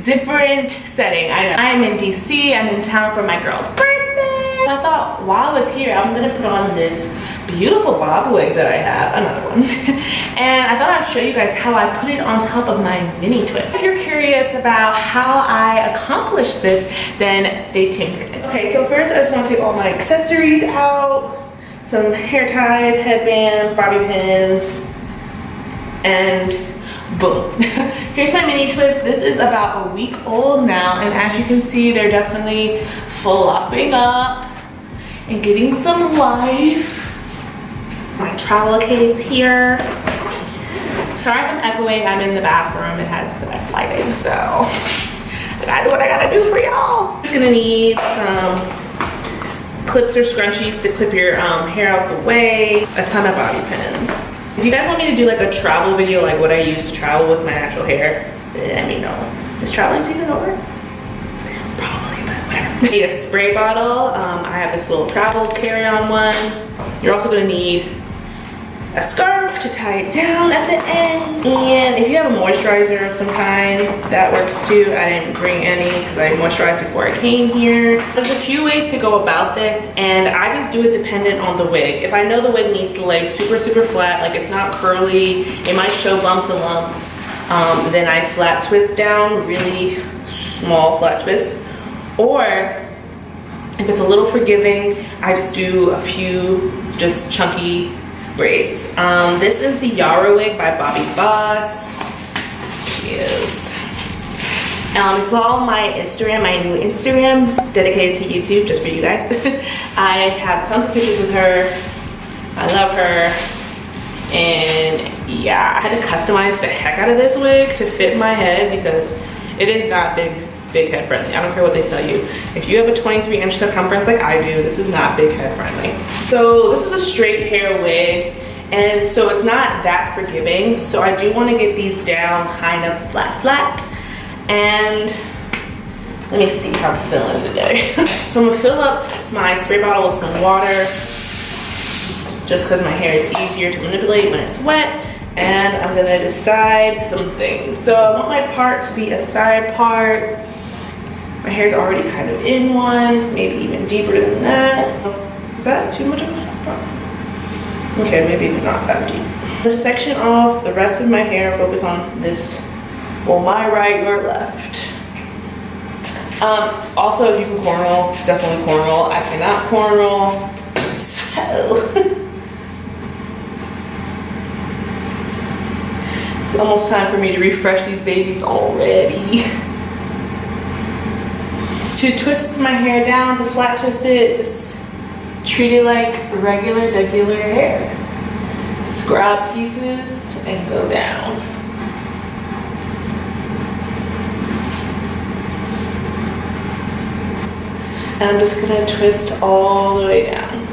different setting. I'm in DC, I'm in town for my girl's birthday. I thought while I was here, I'm gonna put on this beautiful bob wig that I have, another one. And I thought I'd show you guys how I put it on top of my mini twist. If you're curious about how I accomplished this, then stay tuned, guys. Okay, so first I just want to take all my accessories out. Some hair ties, headband, bobby pins, and boom. Here's my mini twist. This is about a week old now, and as you can see, they're definitely fluffing up and getting some life. My travel case here. Sorry if I'm echoing, I'm in the bathroom. It has the best lighting, so I gotta do what I gotta do for y'all. Just gonna need some clips or scrunchies to clip your hair out the way, a ton of bobby pins. If you guys want me to do like a travel video, like what I use to travel with my natural hair, let me know. Is traveling season over? Probably, but whatever. Need a spray bottle. I have this little travel carry-on one. You're also gonna need a scarf to tie it down at the end. And if you have a moisturizer of some kind, that works too. I didn't bring any because I moisturized before I came here. There's a few ways to go about this, and I just do it dependent on the wig. If I know the wig needs to lay super flat, like it's not curly, it might show bumps and lumps, then I flat twist down, really small flat twist. Or if it's a little forgiving, I just do a few just chunky braids. This is the Yara wig by Bobbi Boss. Yes. If you follow my Instagram, my new Instagram dedicated to YouTube, just for you guys. I have tons of pictures with her. I love her. And yeah, I had to customize the heck out of this wig to fit my head because it is not big head friendly. I don't care what they tell you. If you have a 23-inch circumference like I do, this is not big head friendly. So this is a straight hair wig, and so it's not that forgiving. So I do want to get these down kind of flat. And let me see how I'm feeling today. So I'm gonna fill up my spray bottle with some water, just because my hair is easier to manipulate when it's wet. And I'm gonna decide some things. So I want my part to be a side part. My hair's already kind of in one, maybe even deeper than that. Is that too much of a side part? Okay, maybe not that deep. I'm gonna section off the rest of my hair, focus on this, well, my right, your left. Also, if you can cornrow, definitely cornrow. I cannot cornrow, so. It's almost time for me to refresh these babies already. To twist my hair down, to flat twist it, just treat it like regular hair. Just grab pieces and go down. And I'm just gonna twist all the way down.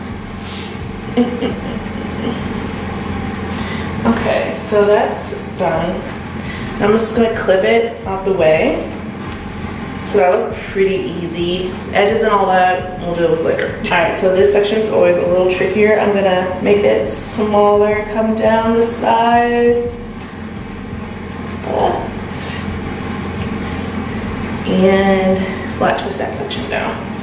Okay, so that's done. I'm just gonna clip it out the way. So that was pretty easy. Edges and all that, we'll deal with later. All right, so this section is always a little trickier. I'm gonna make it smaller, come down the side. And flat twist that section down.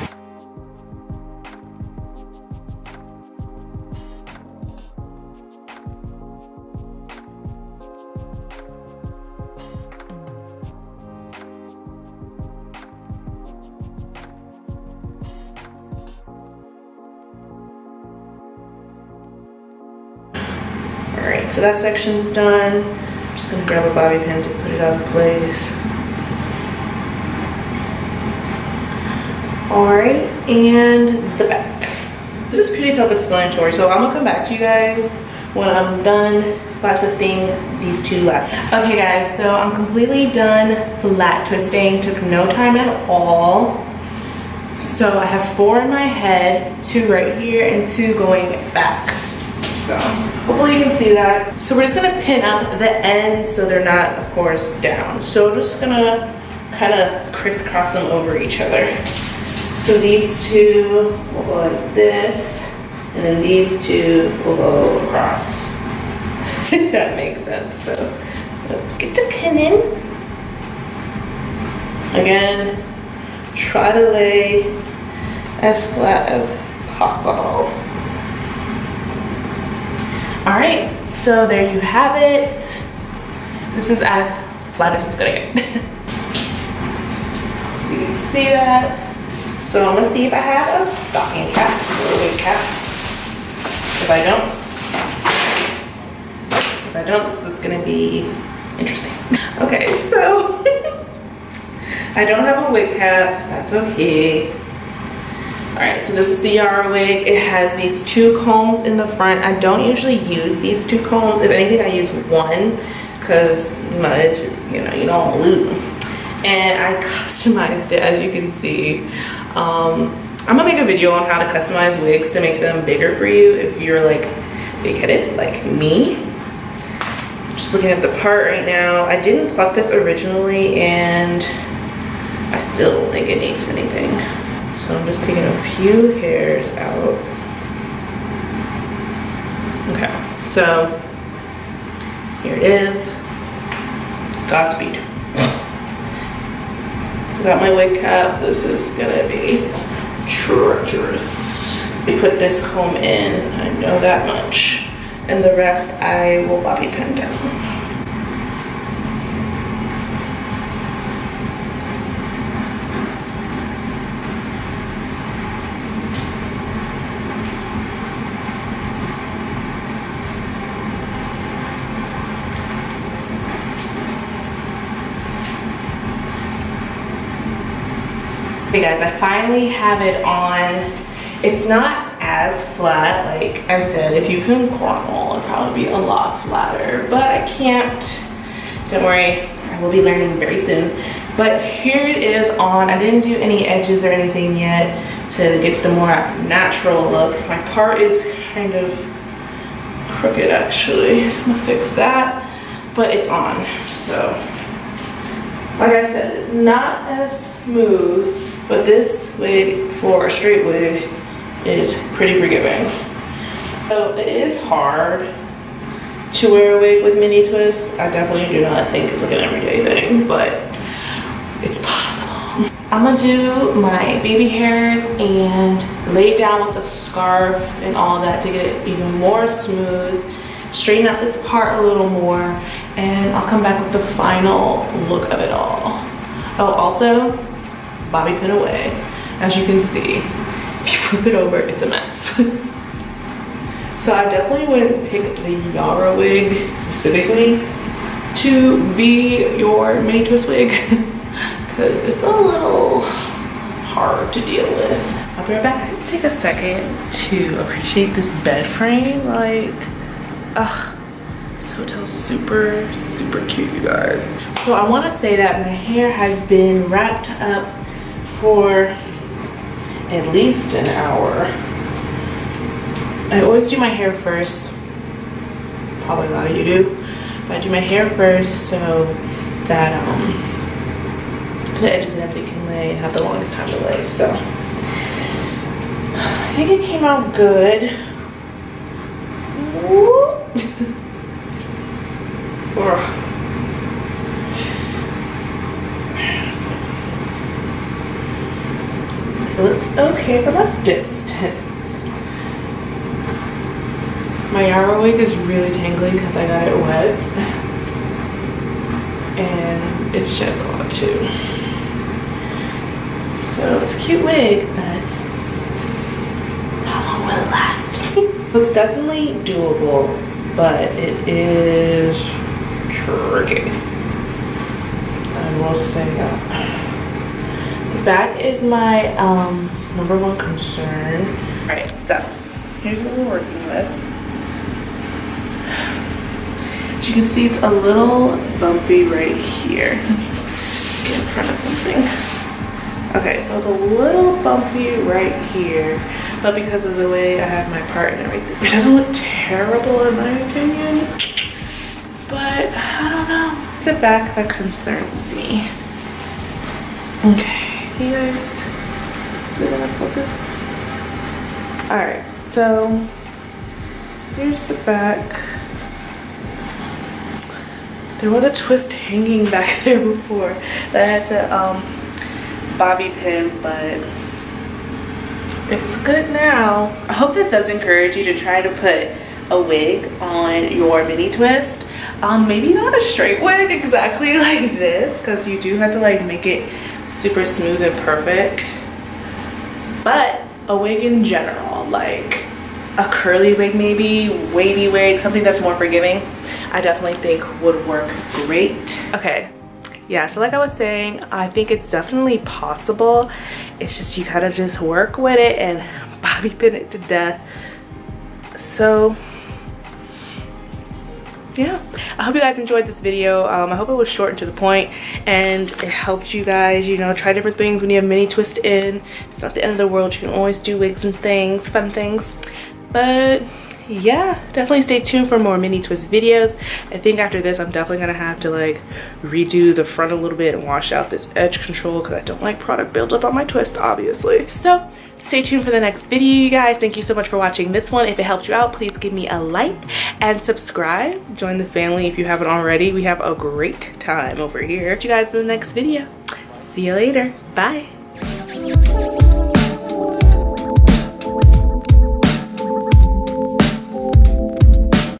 Alright, so that section's done. I'm just gonna grab a bobby pin to put it out of place. Alright, and the back. This is pretty self-explanatory, so I'm gonna come back to you guys when I'm done flat twisting these two last times. Okay guys, so I'm completely done flat twisting. Took no time at all. So I have 4 in my head, 2 right here, and 2 going back. So hopefully you can see that. So we're just gonna pin up the ends so they're not, of course, down. So we're just gonna kind of crisscross them over each other. So these 2 will go like this, and then these 2 will go across. That makes sense. So let's get to pinning. Again, try to lay as flat as possible. All right, so there you have it. This is as flat as it's gonna get. You can see that. So I'm gonna see if I have a stocking cap or a wig cap. If I don't, this is gonna be interesting. Okay, so I don't have a wig cap, that's okay. All right, so this is the Yara wig. It has these 2 combs in the front. I don't usually use these 2 combs. If anything, I use 1 because you don't want to lose them. And I customized it, as you can see. I'm gonna make a video on how to customize wigs to make them bigger for you if you're like big-headed like me. Just looking at the part right now. I didn't pluck this originally and I still don't think it needs anything. So I'm just taking a few hairs out. Okay, so here it is. Godspeed. Got my wig cap. This is gonna be treacherous. We put this comb in, I know that much. And the rest I will bobby pin down. Hey guys, I finally have it on. It's not as flat, like I said. If you can cornroll, it'd probably be a lot flatter, but I can't. Don't worry, I will be learning very soon. But here it is on. I didn't do any edges or anything yet to get the more natural look. My part is kind of crooked actually, so I'm gonna fix that, but it's on. So, like I said, not as smooth, but this wig for a straight wig is pretty forgiving. So it is hard to wear a wig with mini twists. I definitely do not think it's like an everyday thing, but it's possible. I'm gonna do my baby hairs and lay it down with the scarf and all that to get it even more smooth. Straighten out this part a little more, and I'll come back with the final look of it all. Oh, also, bobby pin away. As you can see, if you flip it over, it's a mess. So I definitely wouldn't pick the Yara wig specifically to be your mini twist wig because it's a little hard to deal with. I'll be right back. Let's take a second to appreciate this bed frame. Like, ugh, this hotel's super, super cute, you guys. So I want to say that my hair has been wrapped up for at least an hour. I always do my hair first. Probably a lot of you do. But I do my hair first so that the edges and everything can lay and have the longest time to lay. So I think it came out good. It looks okay from a distance. My Yara wig is really tangly because I got it wet. And it sheds a lot too. So it's a cute wig, but how long will it last? It's definitely doable, but it is tricky. I will say that. The back is my #1 concern. Alright, so here's what we're working with. As you can see, it's a little bumpy right here. Get in front of something. Okay, so it's a little bumpy right here, but because of the way I have my part and everything, it doesn't look terrible in my opinion, but I don't know. It's the back that concerns me. Okay, you guys, we're gonna focus. All right, so here's the back. There was a twist hanging back there before that I had to bobby pin, but it's good now. I hope this does encourage you to try to put a wig on your mini twist. Maybe not a straight wig exactly like this, because you do have to like make it super smooth and perfect, but a wig in general, like a curly wig, maybe wavy wig, something that's more forgiving, I definitely think would work great. Okay, yeah, so like I was saying, I think it's definitely possible. It's just you gotta just work with it and bobby pin it to death. So yeah, I hope you guys enjoyed this video. I hope it was short and to the point, and it helped you guys, you know, try different things when you have mini twist in. It's not the end of the world. You can always do wigs and things, fun things. But yeah, definitely stay tuned for more mini twist videos. I think after this I'm definitely gonna have to like redo the front a little bit and wash out this edge control, because I don't like product buildup on my twist, obviously. So stay tuned for the next video, you guys. Thank you so much for watching this one. If it helped you out, please give me a like and subscribe. Join the family if you haven't already. We have a great time over here. See you guys in the next video. See you later. Bye.